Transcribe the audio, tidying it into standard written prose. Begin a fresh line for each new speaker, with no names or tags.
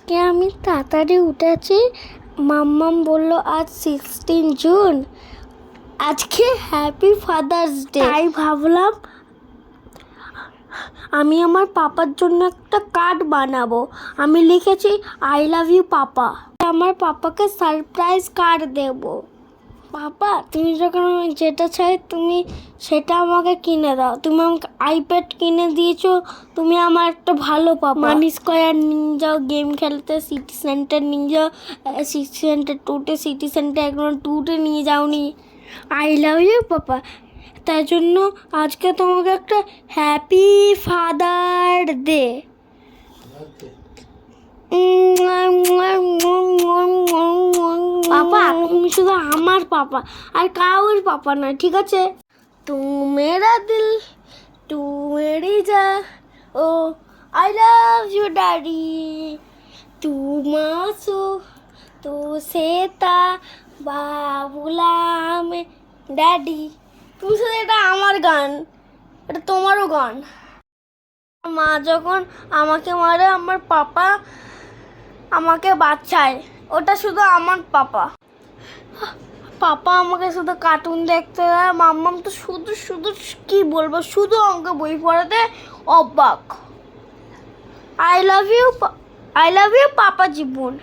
আজকে আমি তাড়াতাড়ি উঠেছি। মাম্মাম বলল আজ 16 জুন, আজকে হ্যাপি ফাদার্স ডে। তাই ভাবলাম আমি আমার পাপার জন্য একটা কার্ড বানাবো। আমি লিখেছি আই লাভ ইউ পাপা। আমার পাপাকে সারপ্রাইজ কার্ড দেবো। পাপা, তুমি যখন যেটা চাই তুমি সেটা আমাকে কিনে দাও। তুমি আমাকে আইপ্যাড কিনে দিয়েছো, তুমি আমার একটা ভালো পাপা। মানি স্কোয়ার নিয়ে যাও গেম খেলতে, সিটি সেন্টার নিয়ে যাও, সিটি সেন্টার 2-টে, সিটি সেন্টার 1-2-টে নিয়ে যাওনি। I love you papa. তাই জন্য আজকে তোমাকে একটা হ্যাপি ফাদার ডে। পাপা, তুমি শুধু আমার পাপা, আর কাউর পাপা না, ঠিক আছে? তু মেরা দিল, তু মেরি যা, ও আই লাভ ইউ ড্যাডি, তু মাসু, তু সেতা, বাবুলাম ড্যাডি। তুমি শুধু, এটা আমার গান, এটা তোমারও গান। মা যখন আমাকে মারে, আমার পাপা আমাকে বাঁচায়, ওটা শুধু আমার পাপা। পাপা আমাকে শুধু কার্টুন দেখতে দেয়, মাম্মাম তো শুধু শুধু কি বলবো, শুধু আমাকে বই পড়াতে অবাক। I love you papa Jibon.